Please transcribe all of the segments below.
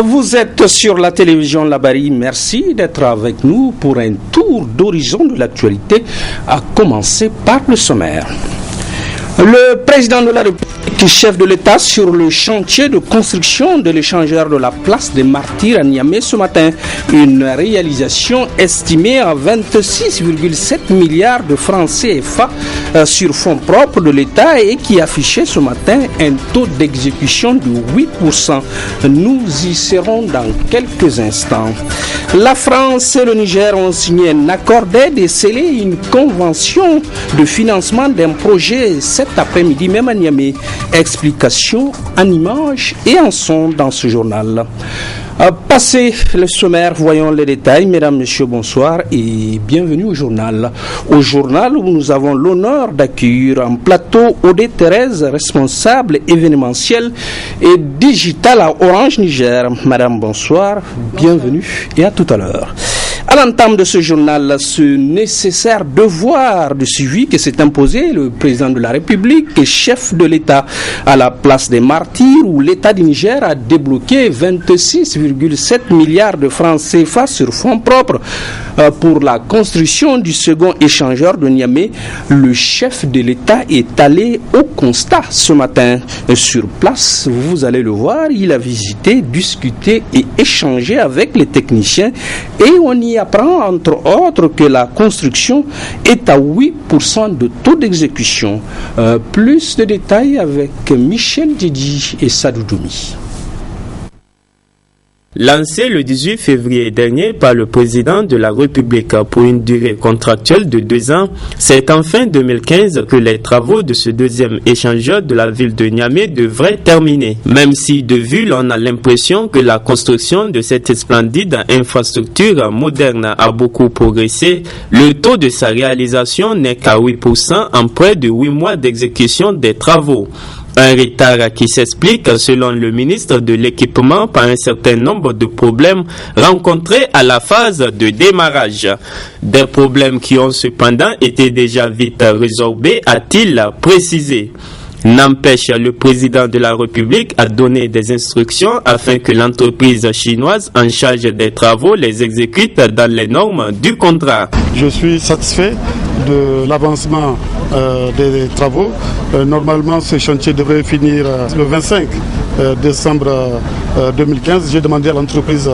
Vous êtes sur la télévision Labari, merci d'être avec nous pour un tour d'horizon de l'actualité, à commencer par le sommaire. Le président de la République, chef de l'État sur le chantier de construction de l'échangeur de la place des Martyrs à Niamey ce matin. Une réalisation estimée à 26,7 milliards de francs CFA sur fonds propres de l'État et qui affichait ce matin un taux d'exécution de 8%. Nous y serons dans quelques instants. La France et le Niger ont signé un accord d'aide et scellé une convention de financement d'un projet cet après-midi, même à Niamey. Explications en images et en son dans ce journal. Passé le sommaire, voyons les détails. Mesdames, Messieurs, bonsoir et bienvenue au journal. Au journal où nous avons l'honneur d'accueillir en plateau Odé Thérèse, responsable événementiel et digital à Orange Niger. Madame, bonsoir, bienvenue et à tout à l'heure. À l'entame de ce journal, ce nécessaire devoir de suivi que s'est imposé le président de la République et chef de l'État à la place des Martyrs, où l'État du Niger a débloqué 26,7 milliards de francs CFA sur fonds propres pour la construction du second échangeur de Niamey. Le chef de l'État est allé au constat ce matin. Sur place, vous allez le voir, il a visité, discuté et échangé avec les techniciens et on y apprend entre autres que la construction est à 8% de taux d'exécution. Plus de détails avec Michel Didi et Sadou Doumi. Lancé le 18 février dernier par le président de la République pour une durée contractuelle de 2 ans, c'est en fin 2015 que les travaux de ce deuxième échangeur de la ville de Niamey devraient terminer. Même si de vue l'on a l'impression que la construction de cette splendide infrastructure moderne a beaucoup progressé, le taux de sa réalisation n'est qu'à 8% en près de 8 mois d'exécution des travaux. Un retard qui s'explique, selon le ministre de l'Équipement, par un certain nombre de problèmes rencontrés à la phase de démarrage. Des problèmes qui ont cependant été déjà vite résorbés, a-t-il précisé. N'empêche, le président de la République a donné des instructions afin que l'entreprise chinoise en charge des travaux les exécute dans les normes du contrat. Je suis satisfait de l'avancement des travaux. Normalement, ce chantier devrait finir le 25 décembre 2015. J'ai demandé à l'entreprise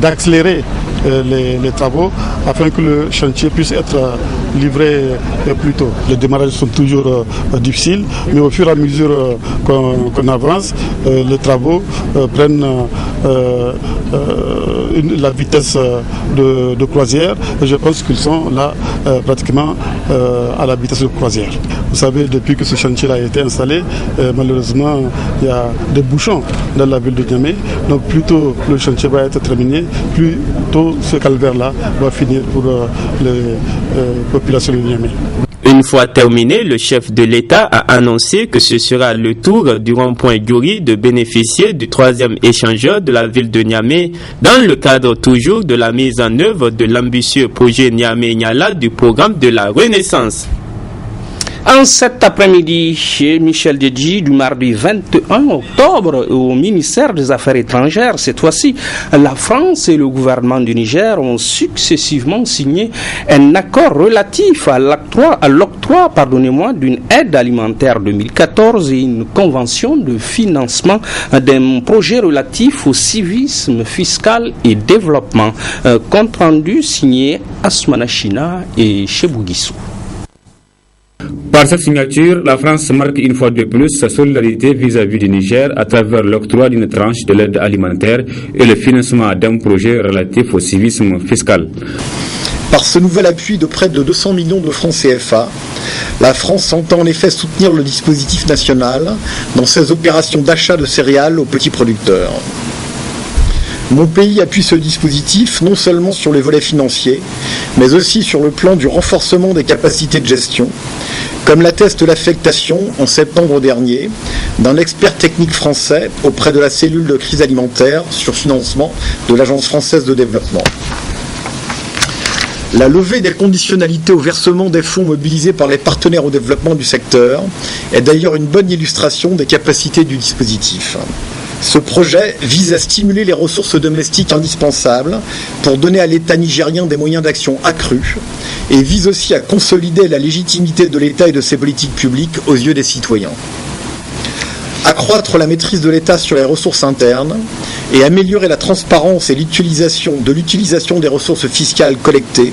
d'accélérer les travaux afin que le chantier puisse être livré plus tôt. Les démarrages sont toujours difficiles, mais au fur et à mesure qu'on avance, les travaux prennent la vitesse de croisière. Et je pense qu'ils sont là pratiquement à la vitesse de croisière. Vous savez, depuis que ce chantier a été installé, malheureusement, il y a des bouchons dans la ville de Niamey. Donc plus tôt le chantier va être terminé, plus tôt ce calvaire-là va finir pour les populations de Niamey. Une fois terminé, le chef de l'État a annoncé que ce sera le tour du rond-point Guri de bénéficier du troisième échangeur de la ville de Niamey dans le cadre toujours de la mise en œuvre de l'ambitieux projet Niamey-Niala du programme de la Renaissance. En cet après-midi, chez Michel Djedji, du mardi 21 octobre, au ministère des Affaires étrangères, cette fois-ci, la France et le gouvernement du Niger ont successivement signé un accord relatif à l'octroi d'une aide alimentaire 2014 et une convention de financement d'un projet relatif au civisme fiscal et développement. Compte rendu signé Asmana China et Chebou Guissou. Par cette signature, la France marque une fois de plus sa solidarité vis-à-vis du Niger à travers l'octroi d'une tranche de l'aide alimentaire et le financement d'un projet relatif au civisme fiscal. Par ce nouvel appui de près de 200 millions de francs CFA, la France entend en effet soutenir le dispositif national dans ses opérations d'achat de céréales aux petits producteurs. Mon pays appuie ce dispositif non seulement sur les volets financiers, mais aussi sur le plan du renforcement des capacités de gestion, comme l'atteste l'affectation en septembre dernier d'un expert technique français auprès de la cellule de crise alimentaire sur financement de l'Agence française de développement. La levée des conditionnalités au versement des fonds mobilisés par les partenaires au développement du secteur est d'ailleurs une bonne illustration des capacités du dispositif. Ce projet vise à stimuler les ressources domestiques indispensables pour donner à l'État nigérien des moyens d'action accrus et vise aussi à consolider la légitimité de l'État et de ses politiques publiques aux yeux des citoyens. Accroître la maîtrise de l'État sur les ressources internes et améliorer la transparence et l'utilisation des ressources fiscales collectées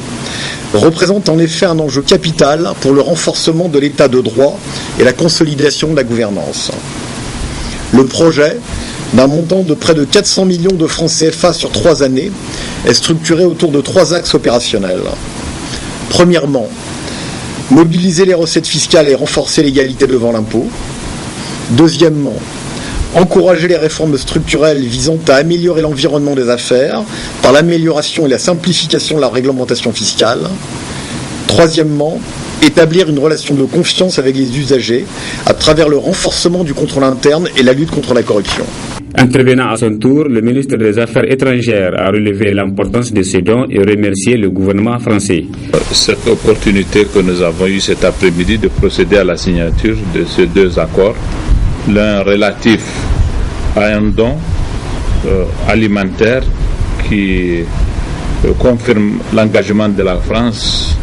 représente en effet un enjeu capital pour le renforcement de l'État de droit et la consolidation de la gouvernance. Le projet, d'un montant de près de 400 millions de francs CFA sur 3 années, est structuré autour de 3 axes opérationnels. Premièrement, mobiliser les recettes fiscales et renforcer l'égalité devant l'impôt. Deuxièmement, encourager les réformes structurelles visant à améliorer l'environnement des affaires par l'amélioration et la simplification de la réglementation fiscale. Troisièmement, établir une relation de confiance avec les usagers à travers le renforcement du contrôle interne et la lutte contre la corruption. Intervenant à son tour, le ministre des Affaires étrangères a relevé l'importance de ces dons et remercié le gouvernement français. Cette opportunité que nous avons eue cet après-midi de procéder à la signature de ces 2 accords, l'un relatif à un don alimentaire qui confirme l'engagement de la France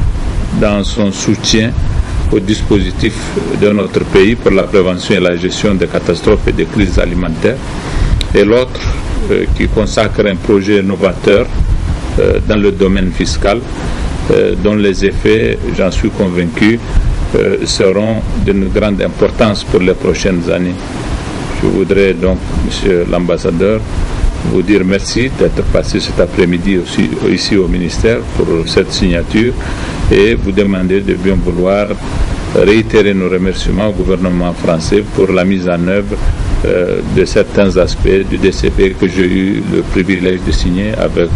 dans son soutien au dispositif de notre pays pour la prévention et la gestion des catastrophes et des crises alimentaires, et l'autre qui consacre un projet novateur dans le domaine fiscal dont les effets, j'en suis convaincu, seront d'une grande importance pour les prochaines années. Je voudrais donc, Monsieur l'ambassadeur, vous dire merci d'être passé cet après-midi aussi ici au ministère pour cette signature et vous demander de bien vouloir réitérer nos remerciements au gouvernement français pour la mise en œuvre de certains aspects du DCP que j'ai eu le privilège de signer avec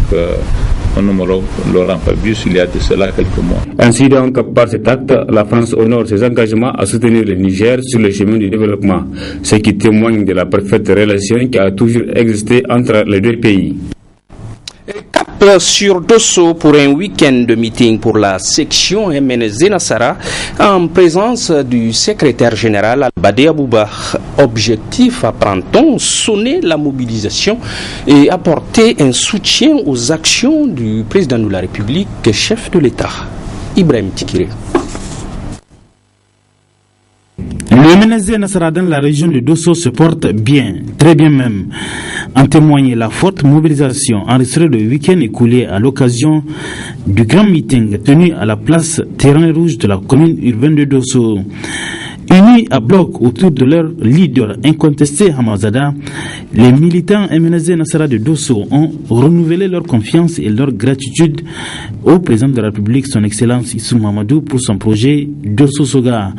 mon homologue Laurent Fabius il y a de cela quelques mois. Ainsi donc, par cet acte, la France honore ses engagements à soutenir le Niger sur le chemin du développement, ce qui témoigne de la parfaite relation qui a toujours existé entre les 2 pays. Cap sur Dosso pour un week-end de meeting pour la section MNZ Nassara en présence du secrétaire général Badé Abouba. Objectif, apprend-on, sonner la mobilisation et apporter un soutien aux actions du président de la République, chef de l'État, Ibrahim Tikiré. Le MNZ Nassara dans la région de Dosso se porte bien, très bien même. En témoigne la forte mobilisation enregistrée le week-end écoulé à l'occasion du grand meeting tenu à la place Terrain Rouge de la commune urbaine de Dosso. Unis à bloc autour de leur leader incontesté Hamazada, les militants MNZ Nassara de Dosso ont renouvelé leur confiance et leur gratitude au président de la République, son Excellence Issou Mamadou, pour son projet Dosso Soga.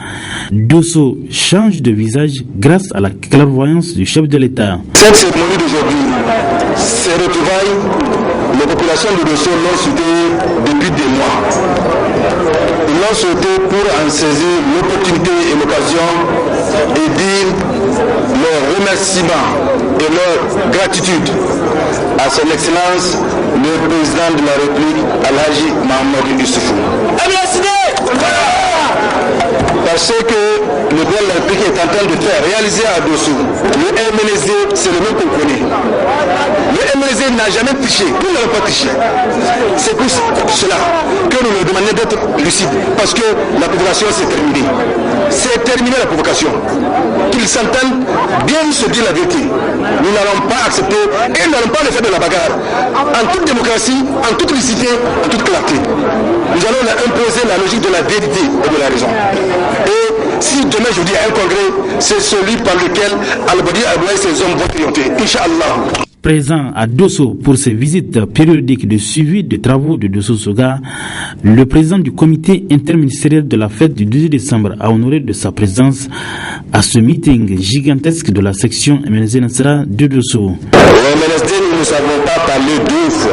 Dosso change de visage grâce à la clairvoyance du chef de l'État. Cette cérémonie d'aujourd'hui, ces retrouvailles, les populations de Dosso l'ont souhaité depuis des mois. Ils l'ont souhaité pour en saisir l'opportunité et l'occasion et dire leur remerciement et leur gratitude à son Excellence le président de la République, Alhaji Mahamadou Issoufou. Parce que le président de la République est en train de faire réaliser à Dosso. Le MNSD, c'est le même qu'on connaît. Le MNSD n'a jamais triché, nous n'avons pas triché. C'est pour cela que nous nous demandons d'être lucides. Parce que la provocation c'est terminé. C'est terminé la provocation. Qu'ils s'entendent bien se dire la vérité. Nous n'allons pas accepter et nous n'allons pas le faire de la bagarre. En toute démocratie, en toute licité, en toute clarté. Nous allons imposer la logique de la vérité et de la raison. Et si demain je vous dis un congrès, c'est celui par lequel Al-Badi Abdoulaye et ses hommes vont triompher. Inch'Allah. Présent à Dosso pour ses visites périodiques de suivi des travaux de Dosso Soga, le président du comité interministériel de la fête du 12 décembre a honoré de sa présence à ce meeting gigantesque de la section MNZ Nassara de Dosso. Au MNSD, nous ne savons pas parler 2 fois.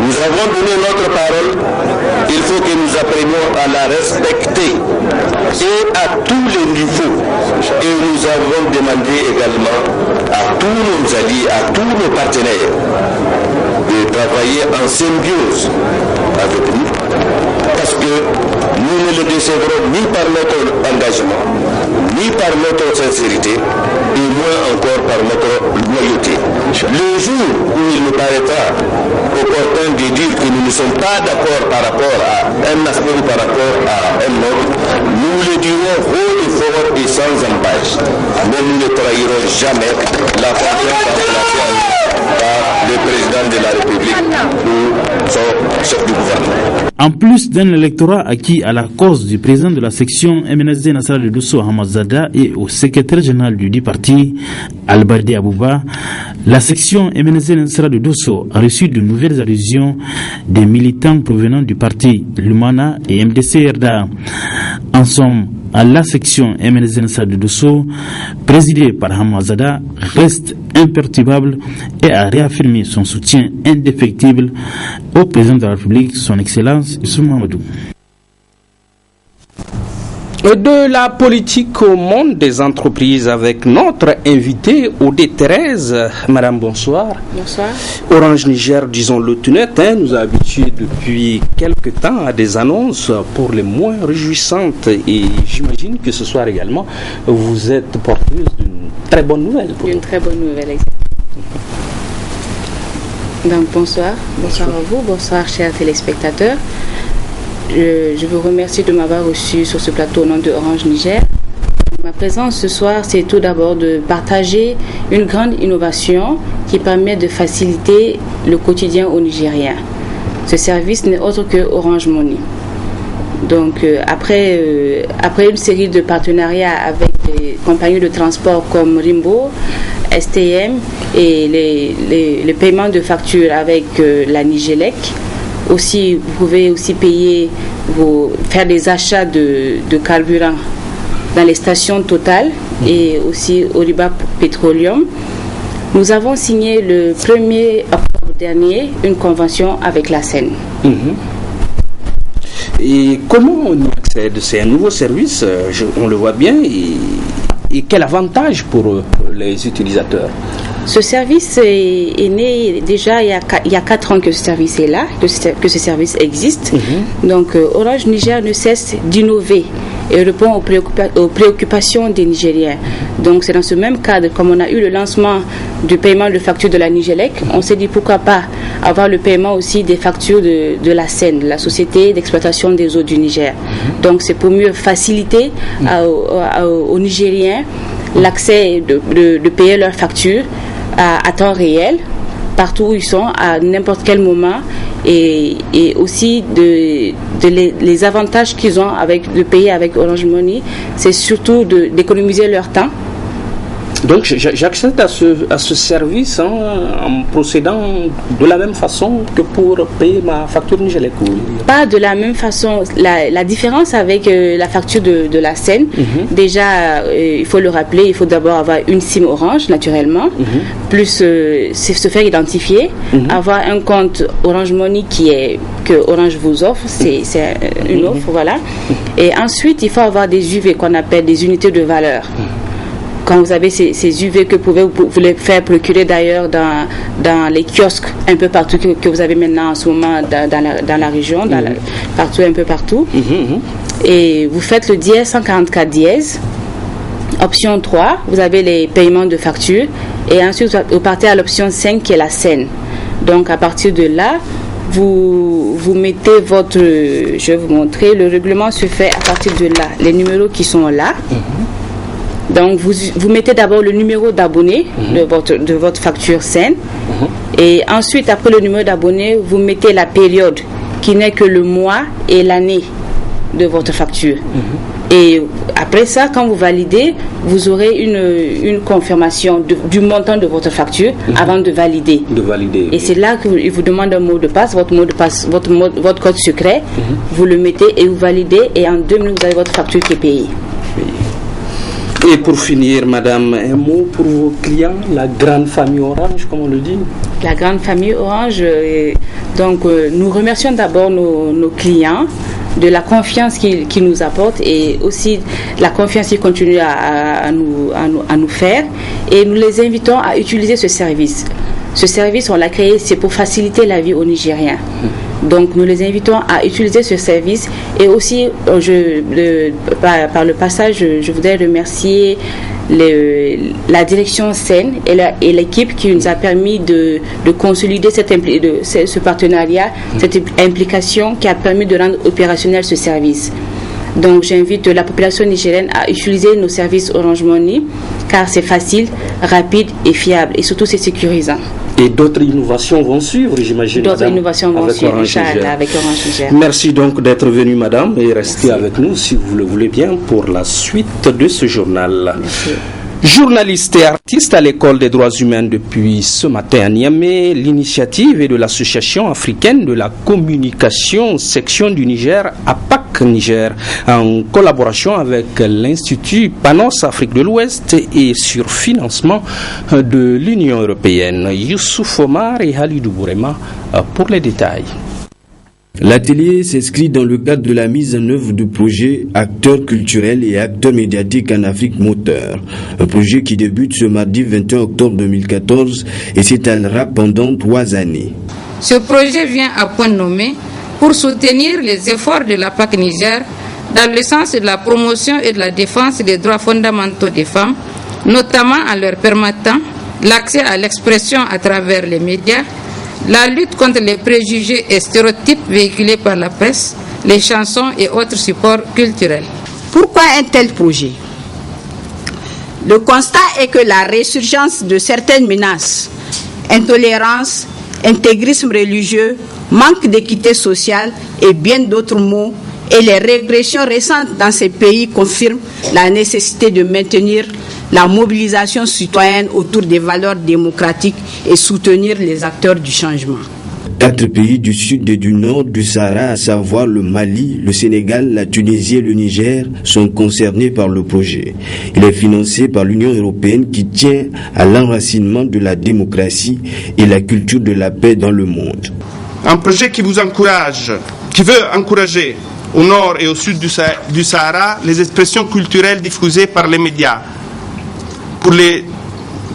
Nous avons donné notre parole, il faut que nous apprenions à la respecter et à tous les niveaux. Et nous avons demandé également à tous nos alliés, à tous nos partenaires de travailler en symbiose avec nous, parce que nous ne le décevrons ni par notre engagement, ni par notre sincérité, et moins encore par notre loyauté. Le jour où il nous paraîtra opportun de dire que nous ne sommes pas d'accord par rapport à un aspect ou par rapport à un autre, nous le dirons haut et fort et sans embâche. Mais nous ne trahirons jamais la confiance emplacée par le président de la République ou son chef du gouvernement. En plus d'un électorat acquis à la cause du président de la section MNSD Nassara de Dosso Hamazada et au secrétaire général du dit parti Albadi Abouba, la section MNSD Nassara de Dosso a reçu de nouvelles allusions des militants provenant du parti Lumana et MDC RDA. En somme, à la section MNSD Nassara de Dosso, présidée par Hamazada, reste imperturbable et a réaffirmé son soutien indéfectible au président de la République, son Excellence Issou Mahamadou. De la politique au monde des entreprises avec notre invitée Odé Thérèse. Madame, bonsoir. Bonsoir. Orange Niger, disons-le tout net, nous a habitués depuis quelque temps à des annonces pour les moins réjouissantes et j'imagine que ce soir également, vous êtes porteuse d'une très bonne nouvelle. Une très bonne nouvelle, exactement. Donc bonsoir à vous, bonsoir chers téléspectateurs. Je vous remercie de m'avoir reçu sur ce plateau au nom de Orange Niger. Ma présence ce soir, c'est tout d'abord de partager une grande innovation qui permet de faciliter le quotidien aux Nigériens. Ce service n'est autre que Orange Money. Donc après une série de partenariats avec des compagnies de transport comme Rimbo, STM et les paiements de factures avec la Nigélec, aussi, vous pouvez aussi faire des achats de carburant dans les stations Total et aussi Oriba Petroleum. Nous avons signé le 1er octobre dernier une convention avec la Seine. Et comment on y accède? C'est un nouveau service, on le voit bien, et quel avantage pour les utilisateurs? Ce service est né déjà il y a 4 ans que ce service est là, que ce service existe. Donc Orange Niger ne cesse d'innover et répond aux préoccupations des Nigériens. Donc c'est dans ce même cadre, comme on a eu le lancement du paiement de factures de la Nigélec, on s'est dit pourquoi pas avoir le paiement aussi des factures de la Seine, la société d'exploitation des eaux du Niger. Donc c'est pour mieux faciliter aux Nigériens l'accès de payer leurs factures à temps réel, partout où ils sont, à n'importe quel moment, et aussi les avantages qu'ils ont de payer avec Orange Money, c'est surtout d'économiser leur temps. Donc j'accède à ce service en procédant de la même façon que pour payer ma facture Nigélec. Pas de la même façon. La différence avec la facture de la Seine, déjà il faut le rappeler, il faut d'abord avoir une SIM Orange naturellement, plus se faire identifier, avoir un compte Orange Money que Orange vous offre, c'est une offre, voilà. Et ensuite il faut avoir des UV qu'on appelle des unités de valeur. Quand vous avez ces UV que vous les faire procurer d'ailleurs dans les kiosques un peu partout que vous avez maintenant en ce moment dans la région, partout, un peu partout. Et vous faites le dièse 144 dièse. Option 3, vous avez les paiements de facture. Et ensuite, vous partez à l'option 5 qui est la Seine. Donc à partir de là, vous mettez je vais vous montrer, le règlement se fait à partir de là, les numéros qui sont là. Donc vous mettez d'abord le numéro d'abonné de votre facture Seine et ensuite après le numéro d'abonné vous mettez la période qui n'est que le mois et l'année de votre facture. Et après ça, quand vous validez, vous aurez une confirmation du montant de votre facture avant de valider. Et c'est là qu'il vous demande un mot de passe, votre mot de passe, votre code secret, vous le mettez et vous validez et en 2 minutes vous avez votre facture qui est payée. Et pour finir, madame, un mot pour vos clients, la grande famille Orange, comme on le dit. La grande famille Orange, donc nous remercions d'abord nos clients de la confiance qu'ils nous apportent et aussi la confiance qu'ils continuent à nous faire. Et nous les invitons à utiliser ce service. ce service, on l'a créé, c'est pour faciliter la vie aux Nigériens. Donc nous les invitons à utiliser ce service et aussi par le passage je voudrais remercier la direction SEN et l'équipe qui nous a permis de consolider ce partenariat, cette implication qui a permis de rendre opérationnel ce service. Donc j'invite la population nigérienne à utiliser nos services Orange Money car c'est facile, rapide et fiable et surtout c'est sécurisant. Et d'autres innovations vont suivre, j'imagine. D'autres innovations vont suivre, avec Orange Niger. Merci donc d'être venue, madame, et restez avec nous, si vous le voulez bien, pour la suite de ce journal. Merci. Journaliste et artiste à l'école des droits humains depuis ce matin à Niamey, l'initiative est de l'Association africaine de la communication section du Niger, APAC Niger, en collaboration avec l'Institut Panos Afrique de l'Ouest et sur financement de l'Union européenne. Youssouf Omar et Halidou Bourema pour les détails. L'atelier s'inscrit dans le cadre de la mise en œuvre du projet Acteurs culturels et acteurs médiatiques en Afrique moteur. Un projet qui débute ce mardi 21 octobre 2014 et s'étalera pendant 3 années. Ce projet vient à point nommé pour soutenir les efforts de la PAC Niger dans le sens de la promotion et de la défense des droits fondamentaux des femmes, notamment en leur permettant l'accès à l'expression à travers les médias, la lutte contre les préjugés et stéréotypes véhiculés par la presse, les chansons et autres supports culturels. Pourquoi un tel projet? Le constat est que la résurgence de certaines menaces, intolérance, intégrisme religieux, manque d'équité sociale et bien d'autres maux, et les régressions récentes dans ces pays confirment la nécessité de maintenir la mobilisation citoyenne autour des valeurs démocratiques et soutenir les acteurs du changement. 4 pays du sud et du nord du Sahara, à savoir le Mali, le Sénégal, la Tunisie et le Niger, sont concernés par le projet. Il est financé par l'Union européenne qui tient à l'enracinement de la démocratie et la culture de la paix dans le monde. Un projet qui vous encourage, qui veut encourager au nord et au sud du Sahara les expressions culturelles diffusées par les médias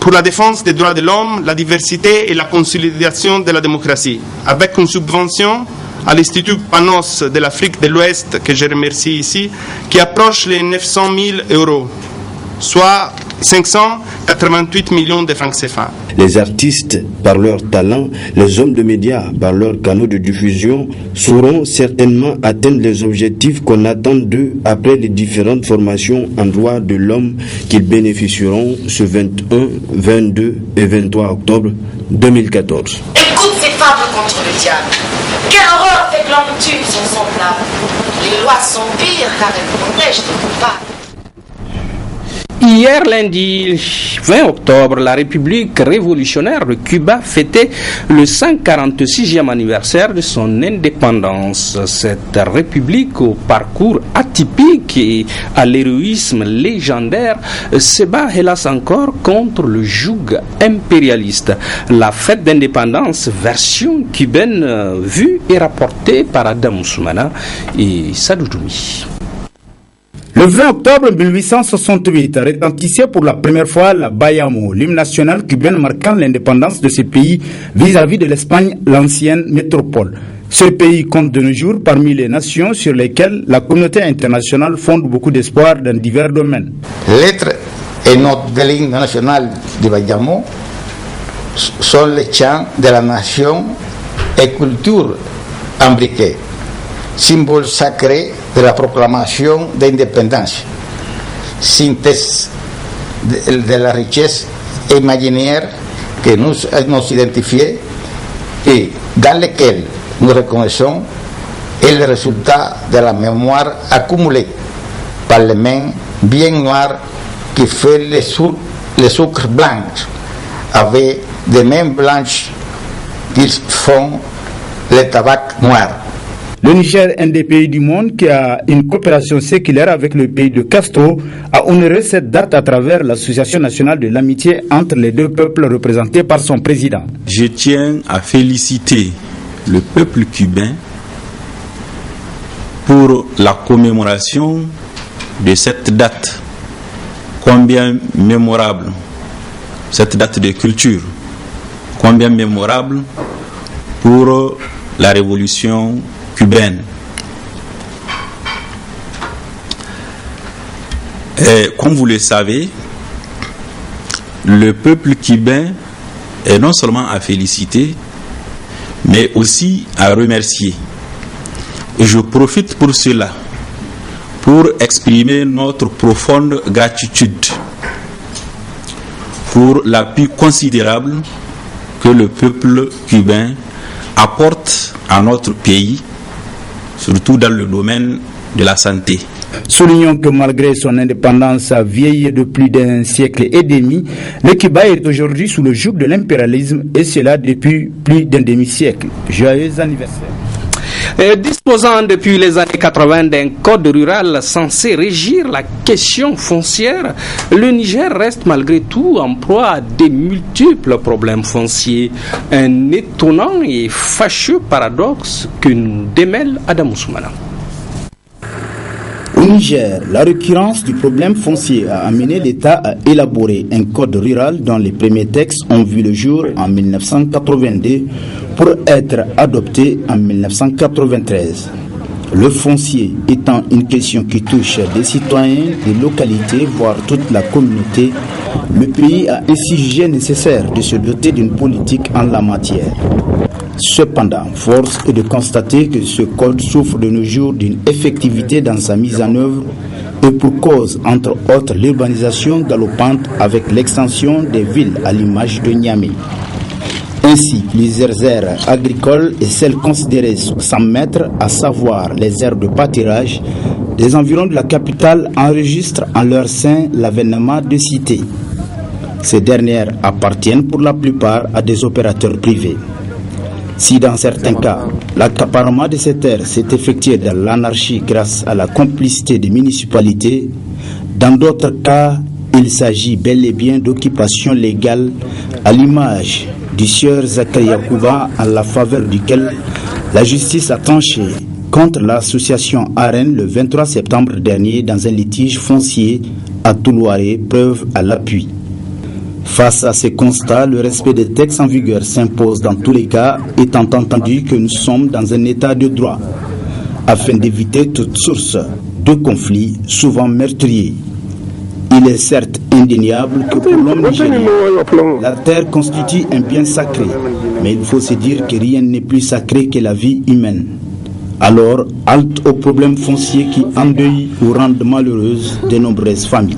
pour la défense des droits de l'homme, la diversité et la consolidation de la démocratie, avec une subvention à l'Institut Panos de l'Afrique de l'Ouest, que je remercie ici, qui approche les 900 000 €, soit 588 millions de francs CFA. Les artistes, par leur talent, les hommes de médias, par leurs canaux de diffusion, sauront certainement atteindre les objectifs qu'on attend d'eux après les différentes formations en droit de l'homme qu'ils bénéficieront ce 21, 22 et 23 octobre 2014. Écoute ces fables contre le diable. Quelle horreur fait que l'homme tue son semblable. Les lois sont pires car elles protègent les coupables. Hier lundi 20 octobre, la République révolutionnaire de Cuba fêtait le 146e anniversaire de son indépendance. Cette république au parcours atypique et à l'héroïsme légendaire se bat hélas encore contre le joug impérialiste. La fête d'indépendance version cubaine vue et rapportée par Adam Ousmana et Sadou Doumi. Le 20 octobre 1868 retentissait pour la première fois la Bayamo, l'hymne national cubain marquant l'indépendance de ce pays vis-à-vis de l'Espagne, l'ancienne métropole. Ce pays compte de nos jours parmi les nations sur lesquelles la communauté internationale fonde beaucoup d'espoir dans divers domaines. Lettres et notes de l'hymne national de Bayamo sont les chants de la nation et culture imbriquée, symbole sacré de la proclamation d'indépendance, synthèse de la richesse imaginaire que nous identifions et dans lequel nous reconnaissons est le résultat de la mémoire accumulée par les mains bien noires qui fait les sucres blancs avec des mains blanches qui font le tabac noir. Le Niger, un des pays du monde qui a une coopération séculaire avec le pays de Castro, a honoré cette date à travers l'Association nationale de l'amitié entre les deux peuples représentés par son président. Je tiens à féliciter le peuple cubain pour la commémoration de cette date, combien mémorable, cette date de culture, combien mémorable pour la révolution cubaine. Et comme vous le savez, le peuple cubain est non seulement à féliciter, mais aussi à remercier. Et je profite pour cela, pour exprimer notre profonde gratitude pour l'appui considérable que le peuple cubain apporte à notre pays, surtout dans le domaine de la santé. Soulignons que malgré son indépendance vieille de plus d'un siècle et demi, le Cuba est aujourd'hui sous le joug de l'impérialisme et cela depuis plus d'un demi-siècle. Joyeux anniversaire. Disposant depuis les années 80 d'un code rural censé régir la question foncière, le Niger reste malgré tout en proie à des multiples problèmes fonciers. Un étonnant et fâcheux paradoxe que nous démêle Adam Soumana. Au Niger, la récurrence du problème foncier a amené l'État à élaborer un code rural dont les premiers textes ont vu le jour en 1982 pour être adoptés en 1993. Le foncier étant une question qui touche des citoyens, des localités, voire toute la communauté, le pays a ainsi jugé nécessaire de se doter d'une politique en la matière. Cependant, force est de constater que ce code souffre de nos jours d'une effectivité dans sa mise en œuvre et pour cause, entre autres, l'urbanisation galopante avec l'extension des villes à l'image de Niamey. Ainsi, plusieurs aires agricoles et celles considérées sous 100 mètres, à savoir les aires de pâturage, des environs de la capitale enregistrent en leur sein l'avènement de cités. Ces dernières appartiennent pour la plupart à des opérateurs privés. Si dans certains cas, l'accaparement de ces terres s'est effectué dans l'anarchie grâce à la complicité des municipalités, dans d'autres cas, il s'agit bel et bien d'occupation légale à l'image du sieur Zakaria Yacouba à la faveur duquel la justice a tranché contre l'association AREN le 23 septembre dernier dans un litige foncier à Toulouaré, preuve à l'appui. Face à ces constats, le respect des textes en vigueur s'impose dans tous les cas, étant entendu que nous sommes dans un état de droit, afin d'éviter toute source de conflits, souvent meurtriers. Il est certes indéniable que pour l'homme nigérien, la terre constitue un bien sacré, mais il faut se dire que rien n'est plus sacré que la vie humaine. Alors, halte aux problèmes fonciers qui endeuillent ou rendent malheureuses de nombreuses familles.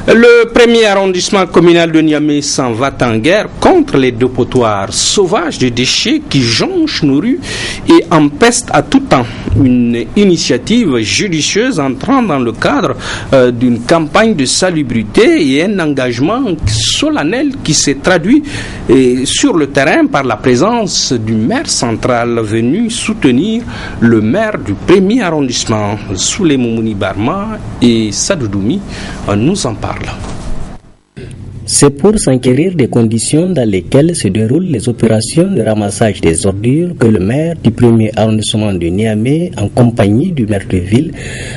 Le premier arrondissement communal de Niamey s'en va en guerre contre les dépotoirs sauvages de déchets qui jonchent nos rues et empestent à tout temps. Une initiative judicieuse entrant dans le cadre d'une campagne de salubrité et un engagement solennel qui s'est traduit sur le terrain par la présence du maire central venu soutenir le maire du premier arrondissement, Souley Moumouni Barma, et Sadoudoumi nous en parle. C'est pour s'enquérir des conditions dans lesquelles se déroulent les opérations de ramassage des ordures que le maire du premier arrondissement de Niamey, en compagnie du maire de ville,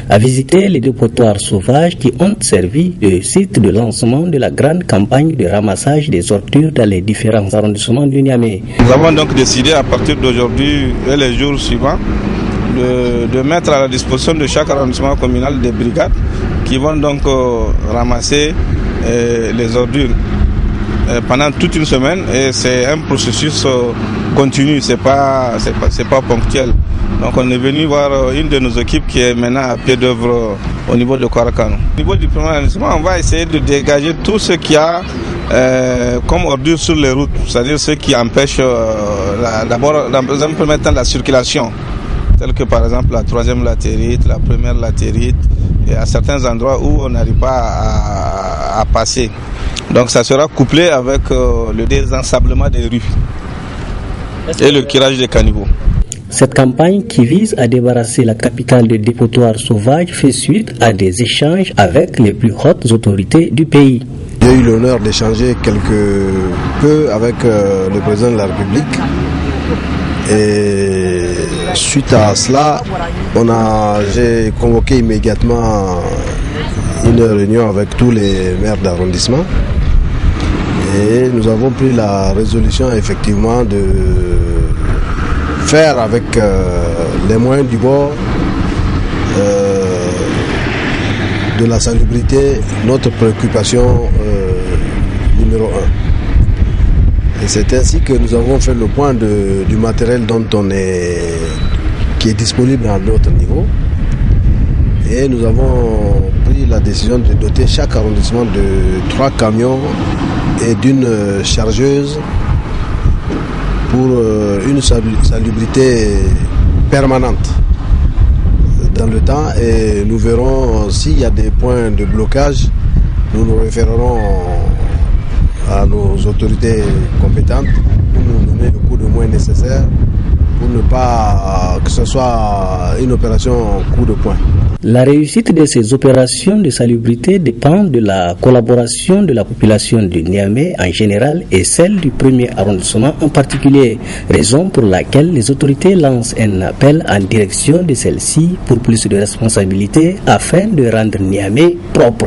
a visité les dépotoirs sauvages qui ont servi de site de lancement de la grande campagne de ramassage des ordures dans les différents arrondissements de Niamey. Nous avons donc décidé à partir d'aujourd'hui et les jours suivants de mettre à la disposition de chaque arrondissement communal des brigades qui vont donc ramasser les ordures pendant toute une semaine, et c'est un processus continu, c'est pas ponctuel. Donc on est venu voir une de nos équipes qui est maintenant à pied d'œuvre au niveau de Kwarakano. Au niveau du premier arrondissement, on va essayer de dégager tout ce qu'il y a comme ordures sur les routes, c'est-à-dire ce qui empêche d'abord dans un premier temps la circulation, tel que par exemple la troisième latérite, la première latérite, et à certains endroits où on n'arrive pas à passer. Donc ça sera couplé avec le désensablement des rues et le curage des caniveaux. Cette campagne qui vise à débarrasser la capitale des dépotoirs sauvages fait suite à des échanges avec les plus hautes autorités du pays. J'ai eu l'honneur d'échanger quelque peu avec le président de la République. Et suite à cela, j'ai convoqué immédiatement une réunion avec tous les maires d'arrondissement. Et nous avons pris la résolution effectivement de faire avec les moyens du bord de la salubrité notre préoccupation numéro 1. Et c'est ainsi que nous avons fait le point du matériel qui est disponible à notre niveau. Et nous avons pris la décision de doter chaque arrondissement de 3 camions et d'une chargeuse pour une salubrité permanente dans le temps, et nous verrons s'il y a des points de blocage, nous nous référerons à nos autorités compétentes pour nous donner le coup de main nécessaire pour ne pas que ce soit une opération coup de poing. La réussite de ces opérations de salubrité dépend de la collaboration de la population de Niamey en général et celle du premier arrondissement en particulier, raison pour laquelle les autorités lancent un appel en direction de celle-ci pour plus de responsabilités afin de rendre Niamey propre.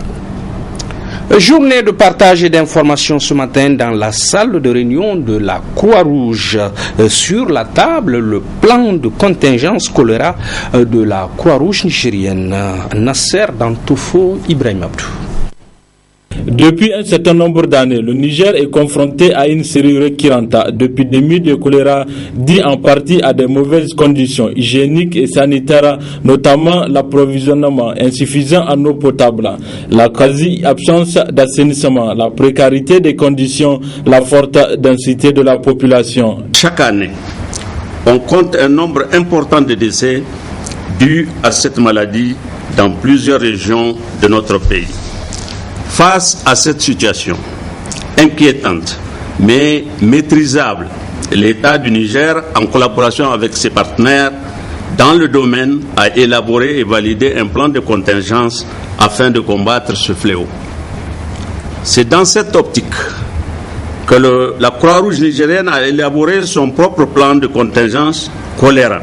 Journée de partage et d'information ce matin dans la salle de réunion de la Croix-Rouge. Sur la table, le plan de contingence choléra de la Croix-Rouge nigérienne. Nasser Dantoufo Ibrahim Abdou. Depuis un certain nombre d'années, le Niger est confronté à une série récurrente d'épidémies de choléra dues en partie à des mauvaises conditions hygiéniques et sanitaires, notamment l'approvisionnement insuffisant en eau potable, la quasi-absence d'assainissement, la précarité des conditions, la forte densité de la population. Chaque année, on compte un nombre important de décès dus à cette maladie dans plusieurs régions de notre pays. Face à cette situation inquiétante mais maîtrisable, l'État du Niger, en collaboration avec ses partenaires dans le domaine, a élaboré et validé un plan de contingence afin de combattre ce fléau. C'est dans cette optique que la Croix-Rouge nigérienne a élaboré son propre plan de contingence choléra.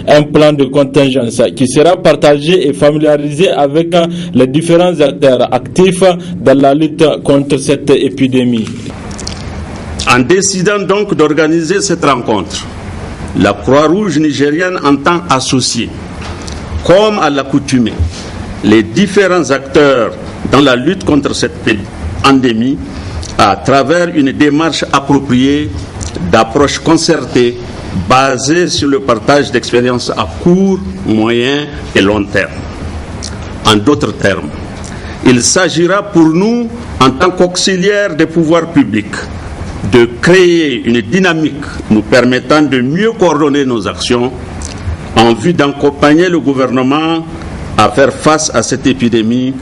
Un plan de contingence qui sera partagé et familiarisé avec les différents acteurs actifs dans la lutte contre cette épidémie. En décidant donc d'organiser cette rencontre, la Croix-Rouge nigérienne entend associer, comme à l'accoutumée, les différents acteurs dans la lutte contre cette pandémie à travers une démarche appropriée d'approche concertée basée sur le partage d'expériences à court, moyen et long terme. En d'autres termes, il s'agira pour nous, en tant qu'auxiliaires des pouvoirs publics, de créer une dynamique nous permettant de mieux coordonner nos actions en vue d'accompagner le gouvernement à faire face à cette épidémie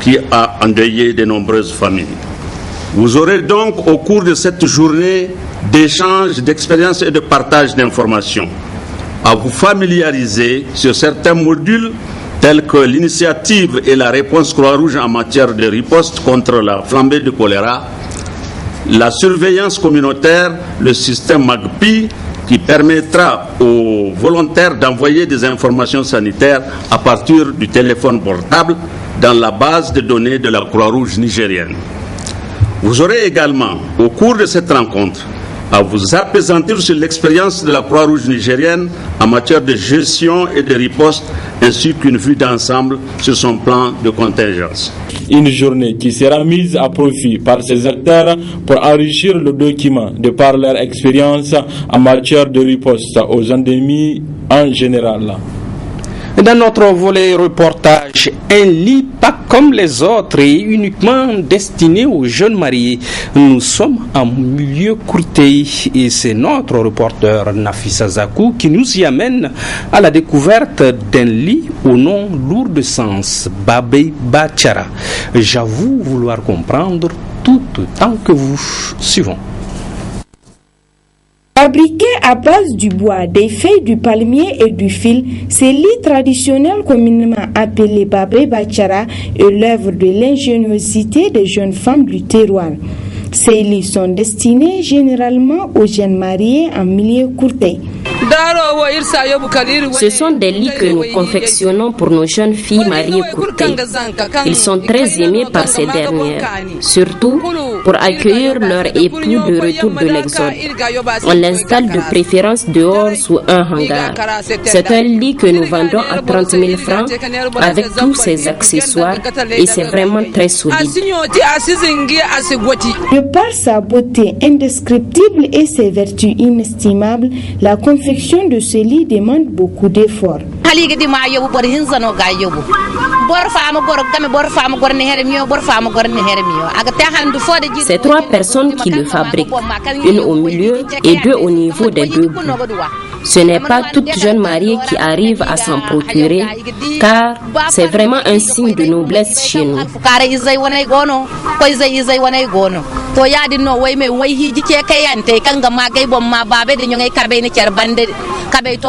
qui a endeuillé de nombreuses familles. Vous aurez donc au cours de cette journée d'échanges, d'expériences et de partage d'informations à vous familiariser sur certains modules tels que l'initiative et la réponse Croix-Rouge en matière de riposte contre la flambée de choléra, la surveillance communautaire, le système MAGPI qui permettra aux volontaires d'envoyer des informations sanitaires à partir du téléphone portable dans la base de données de la Croix-Rouge nigérienne. Vous aurez également, au cours de cette rencontre, à vous appesantir sur l'expérience de la Croix-Rouge nigérienne en matière de gestion et de riposte, ainsi qu'une vue d'ensemble sur son plan de contingence. Une journée qui sera mise à profit par ces acteurs pour enrichir le document de par leur expérience en matière de riposte aux endémies en général. Dans notre volet reportage, un lit pas comme les autres et uniquement destiné aux jeunes mariés. Nous sommes en milieu courté et c'est notre reporter Nafissa Zakou qui nous y amène à la découverte d'un lit au nom lourd de sens, Babé Bachara. J'avoue vouloir comprendre tout autant que vous. Suivons. Fabriqués à base du bois, des feuilles du palmier et du fil, ces lits traditionnels communément appelés Babé Bachara est l'œuvre de l'ingéniosité des jeunes femmes du terroir. Ces lits sont destinés généralement aux jeunes mariés en milieu courté. Ce sont des lits que nous confectionnons pour nos jeunes filles mariées courtées. Ils sont très aimés par ces dernières, surtout pour accueillir leur époux de retour de l'exode. On l'installe de préférence dehors sous un hangar. C'est un lit que nous vendons à 30 000 francs avec tous ses accessoires et c'est vraiment très solide. De par sa beauté indescriptible et ses vertus inestimables, la confection de ce lit demande beaucoup d'efforts. C'est 3 personnes qui le fabriquent, une au milieu et 2 au niveau des 2 bouts. Ce n'est pas toute jeune mariée qui arrive à s'en procurer, car c'est vraiment un signe de noblesse chez nous.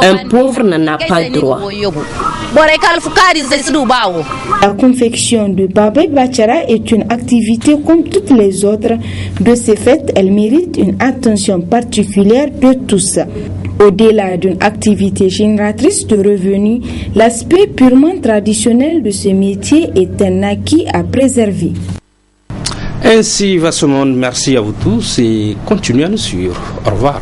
Un pauvre n'en a pas le droit. La confection de Babé Bachara est une activité comme toutes les autres. De ce fait, elle mérite une attention particulière de tous. Au-delà d'une activité génératrice de revenus, l'aspect purement traditionnel de ce métier est un acquis à préserver. Ainsi va ce monde. Merci à vous tous et continuez à nous suivre. Au revoir.